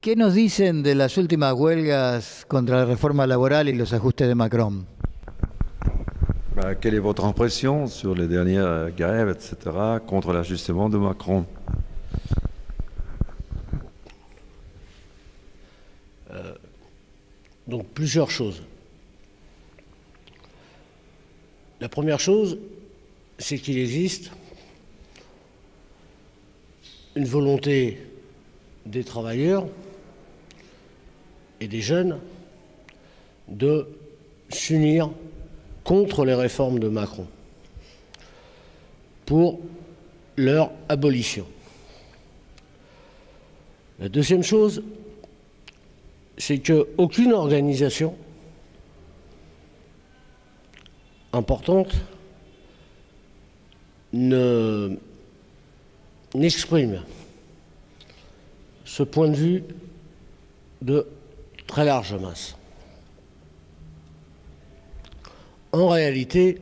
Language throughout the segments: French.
¿Qué nos dicen de las últimas huelgas contra la reforma laboral y los ajustes de Macron? Quelle est votre impression sur les dernières grèves, etc., contre l'ajustement de Macron? Donc plusieurs choses. La première chose, c'est qu'il existe une volonté des travailleurs et des jeunes de s'unir contre les réformes de Macron pour leur abolition. La deuxième chose, c'est qu'aucune organisation importante n'exprime ce point de vue de très large masse. En réalité,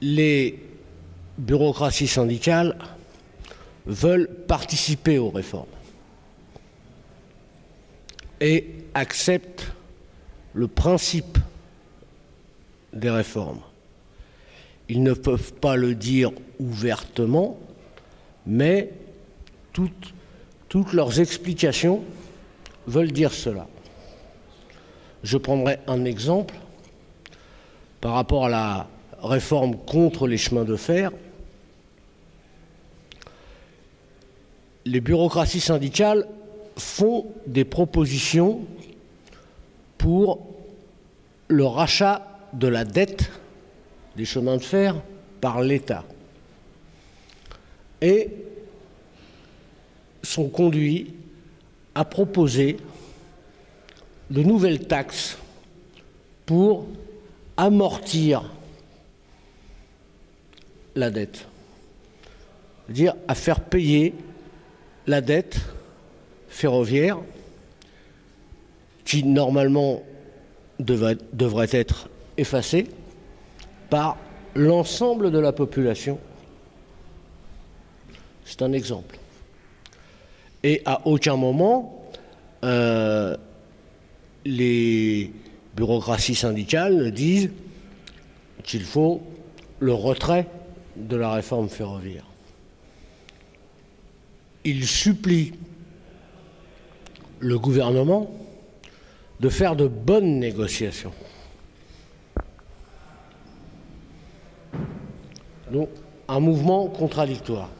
les bureaucraties syndicales veulent participer aux réformes et acceptent le principe des réformes. Ils ne peuvent pas le dire ouvertement, mais toutes leurs explications veulent dire cela. Je prendrai un exemple par rapport à la réforme contre les chemins de fer. Les bureaucraties syndicales font des propositions pour le rachat de la dette des chemins de fer par l'État et sont conduits à proposer de nouvelles taxes pour amortir la dette, c'est-à-dire à faire payer la dette ferroviaire qui normalement devrait être effacée par l'ensemble de la population. C'est un exemple. Et à aucun moment, les bureaucraties syndicales ne disent qu'il faut le retrait de la réforme ferroviaire. Ils supplient le gouvernement de faire de bonnes négociations. Donc, un mouvement contradictoire.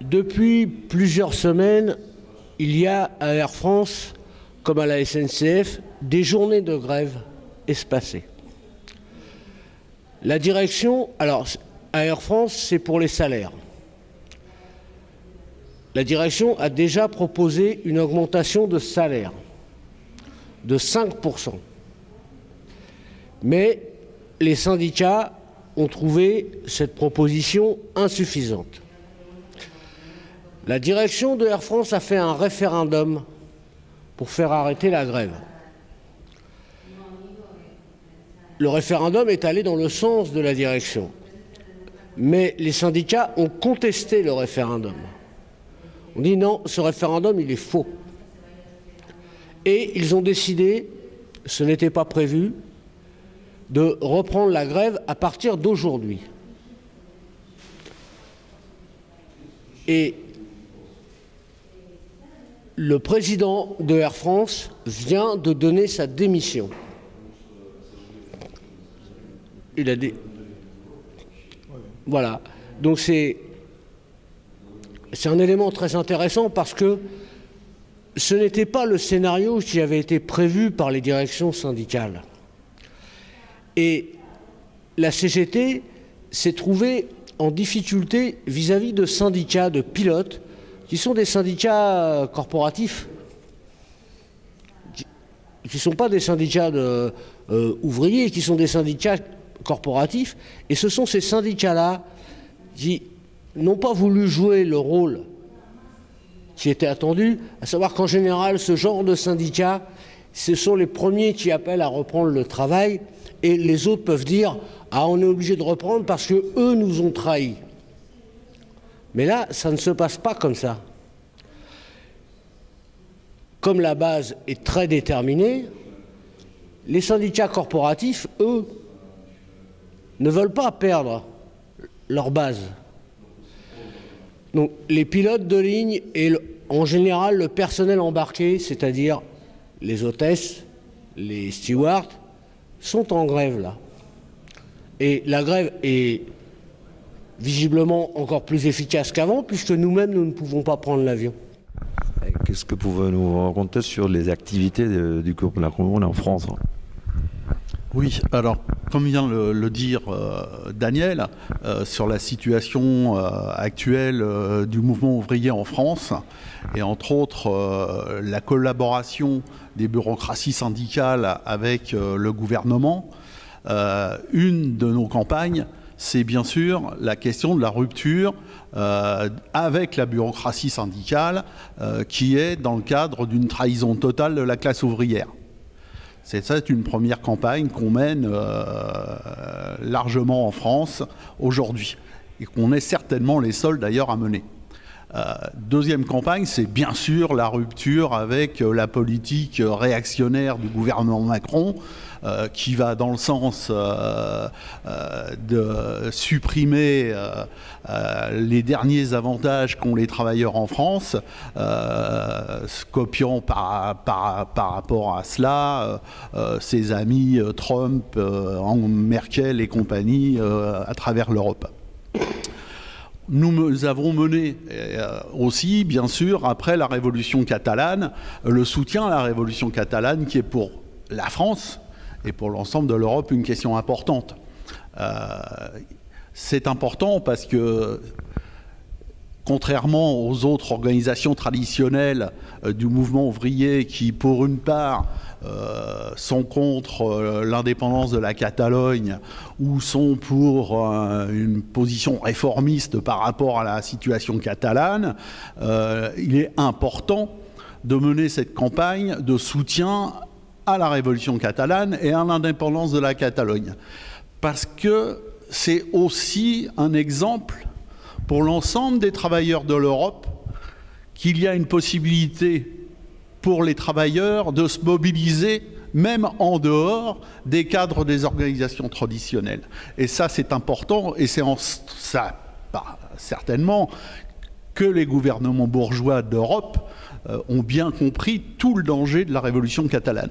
Depuis plusieurs semaines, il y a à Air France, comme à la SNCF, des journées de grève espacées. La direction, alors à Air France, c'est pour les salaires. La direction a déjà proposé une augmentation de salaire de 5%. Mais les syndicats ont trouvé cette proposition insuffisante. La direction de Air France a fait un référendum pour faire arrêter la grève. Le référendum est allé dans le sens de la direction. Mais les syndicats ont contesté le référendum. On dit non, ce référendum, il est faux. Et ils ont décidé, ce n'était pas prévu, de reprendre la grève à partir d'aujourd'hui. Et le président de Air France vient de donner sa démission. Il a dit... Voilà. Donc c'est un élément très intéressant parce que ce n'était pas le scénario qui avait été prévu par les directions syndicales. Et la CGT s'est trouvée en difficulté vis-à-vis de syndicats de pilotes qui sont des syndicats corporatifs, qui ne sont pas des syndicats ouvriers, qui sont des syndicats corporatifs. Et ce sont ces syndicats-là qui n'ont pas voulu jouer le rôle qui était attendu, à savoir qu'en général, ce genre de syndicats, ce sont les premiers qui appellent à reprendre le travail, et les autres peuvent dire « Ah, on est obligé de reprendre parce qu'eux nous ont trahis ». Mais là, ça ne se passe pas comme ça. comme la base est très déterminée, les syndicats corporatifs, eux, ne veulent pas perdre leur base. Donc les pilotes de ligne et en général le personnel embarqué, c'est-à-dire les hôtesses, les stewards, sont en grève là. Et la grève est visiblement encore plus efficace qu'avant, puisque nous-mêmes, nous ne pouvons pas prendre l'avion. Qu'est-ce que vous pouvez nous raconter sur les activités du groupe La Commune en France? Oui, alors, comme vient de le dire Daniel, sur la situation actuelle du mouvement ouvrier en France, et entre autres la collaboration des bureaucraties syndicales avec le gouvernement, une de nos campagnes, c'est bien sûr la question de la rupture avec la bureaucratie syndicale qui est dans le cadre d'une trahison totale de la classe ouvrière. C'est une première campagne qu'on mène largement en France aujourd'hui et qu'on est certainement les seuls d'ailleurs à mener. Deuxième campagne, c'est bien sûr la rupture avec la politique réactionnaire du gouvernement Macron qui va dans le sens de supprimer les derniers avantages qu'ont les travailleurs en France, copiant par rapport à cela ses amis Trump, Merkel et compagnie à travers l'Europe. Nous avons mené aussi, bien sûr, après la révolution catalane, le soutien à la révolution catalane qui est pour la France et pour l'ensemble de l'Europe une question importante. C'est important parce que, contrairement aux autres organisations traditionnelles du mouvement ouvrier qui, pour une part, sont contre l'indépendance de la Catalogne ou sont pour une position réformiste par rapport à la situation catalane, il est important de mener cette campagne de soutien à la révolution catalane et à l'indépendance de la Catalogne. Parce que c'est aussi un exemple pour l'ensemble des travailleurs de l'Europe qu'il y a une possibilité pour les travailleurs de se mobiliser même en dehors des cadres des organisations traditionnelles. Et ça, c'est important, et c'est en ça, certainement, que les gouvernements bourgeois d'Europe ont bien compris tout le danger de la révolution catalane.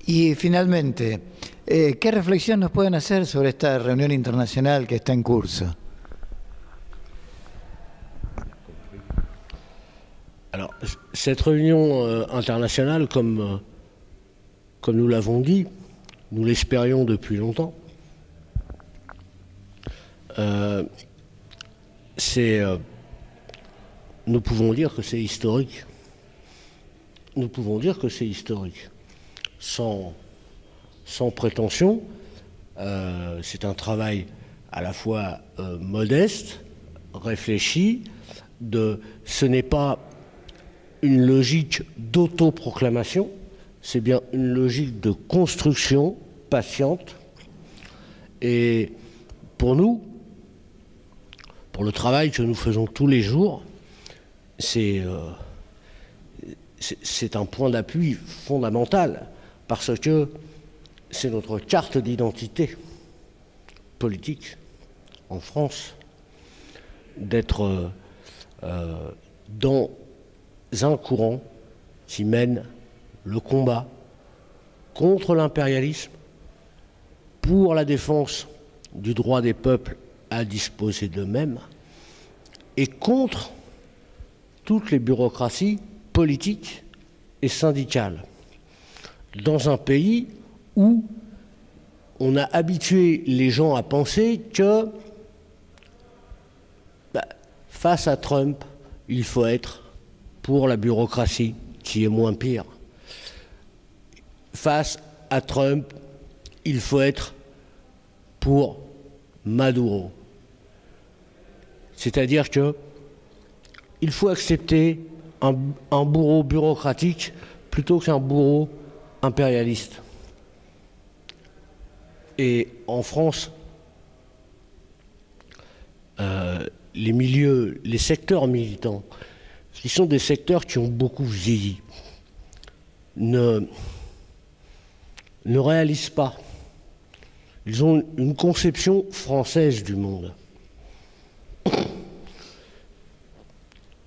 Y finalmente, ¿qué reflexión nos pueden hacer sobre esta reunión internacional que está en curso? Alors, cette réunion internationale, comme nous l'avons dit, nous l'espérions depuis longtemps, nous pouvons dire que c'est historique. Nous pouvons dire que c'est historique. Sans prétention, c'est un travail à la fois modeste, réfléchi, ce n'est pas une logique d'autoproclamation, c'est bien une logique de construction patiente. Et pour nous, pour le travail que nous faisons tous les jours, c'est un point d'appui fondamental, parce que c'est notre carte d'identité politique en France, d'être dans un courant qui mène le combat contre l'impérialisme, pour la défense du droit des peuples à disposer d'eux-mêmes et contre toutes les bureaucraties politiques et syndicales, dans un pays où on a habitué les gens à penser que face à Trump, il faut être pour la bureaucratie, qui est moins pire. Face à Trump, il faut être pour Maduro. C'est-à-dire que il faut accepter un bourreau bureaucratique plutôt qu'un bourreau impérialiste. Et en France, les secteurs militants qui sont des secteurs qui ont beaucoup vieilli, ne réalisent pas. Ils ont une conception française du monde.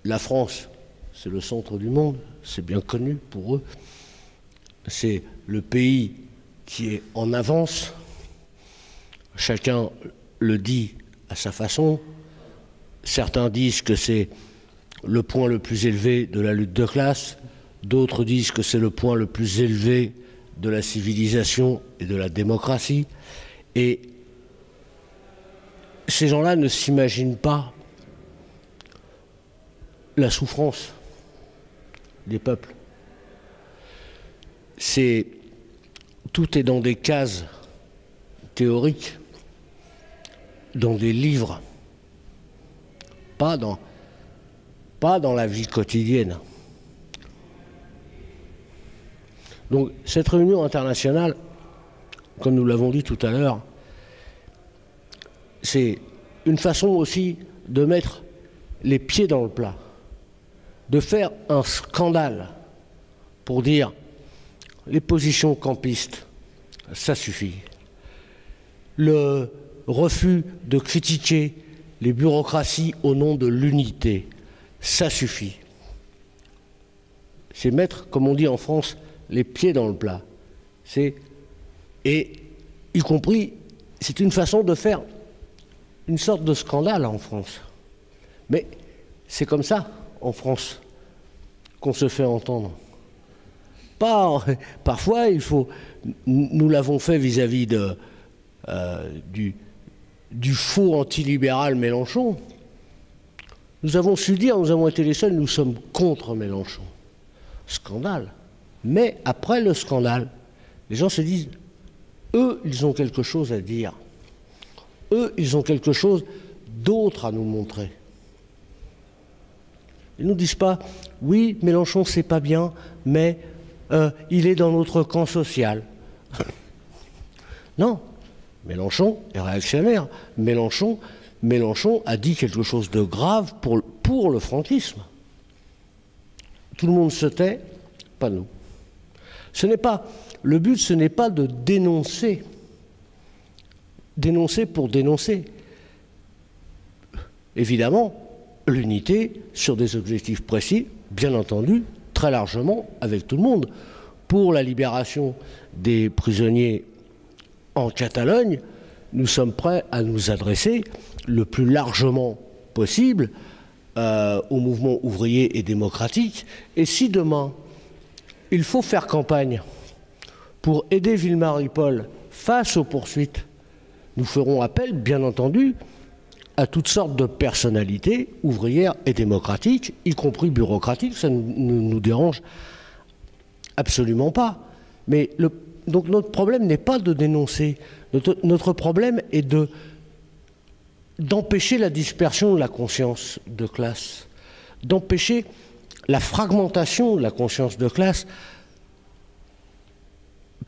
La France, c'est le centre du monde, c'est bien connu pour eux. C'est le pays qui est en avance. Chacun le dit à sa façon. Certains disent que c'est le point le plus élevé de la lutte de classe. D'autres disent que c'est le point le plus élevé de la civilisation et de la démocratie. Et ces gens-là ne s'imaginent pas la souffrance des peuples. Tout est dans des cases théoriques, dans des livres, pas dans la vie quotidienne. Donc cette réunion internationale, comme nous l'avons dit tout à l'heure, c'est une façon aussi de mettre les pieds dans le plat, de faire un scandale pour dire les positions campistes, ça suffit. Le refus de critiquer les bureaucraties au nom de l'unité, ça suffit. C'est mettre, comme on dit en France, les pieds dans le plat. Et y compris, c'est une façon de faire une sorte de scandale en France. Mais c'est comme ça, en France, qu'on se fait entendre. Parfois, nous l'avons fait vis-à-vis du faux antilibéral Mélenchon. Nous avons su dire, nous avons été les seuls, nous sommes contre Mélenchon. Scandale. Mais après le scandale, les gens se disent, eux, ils ont quelque chose à dire. Eux, ils ont quelque chose d'autre à nous montrer. Ils ne nous disent pas, oui, Mélenchon, c'est pas bien, mais il est dans notre camp social. Non, Mélenchon est réactionnaire. Mélenchon a dit quelque chose de grave pour le franquisme. Tout le monde se tait, pas nous. Le but, ce n'est pas de dénoncer pour dénoncer. Évidemment, l'unité sur des objectifs précis, bien entendu, très largement avec tout le monde. Pour la libération des prisonniers en Catalogne, nous sommes prêts à nous adresser le plus largement possible au mouvement ouvrier et démocratique. Et si demain, il faut faire campagne pour aider Villemarippol face aux poursuites, nous ferons appel, bien entendu, à toutes sortes de personnalités ouvrières et démocratiques, y compris bureaucratiques. Ça ne nous dérange absolument pas. Mais donc notre problème n'est pas de dénoncer. Notre problème est d'empêcher la dispersion de la conscience de classe, d'empêcher la fragmentation de la conscience de classe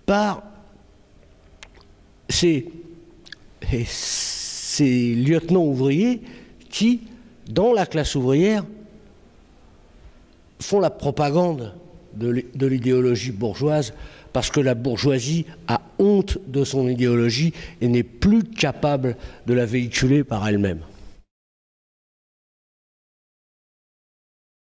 par ces lieutenants ouvriers qui, dans la classe ouvrière, font la propagande de l'idéologie bourgeoise parce que la bourgeoisie a honte de son idéologie et n'est plus capable de la véhiculer par elle-même.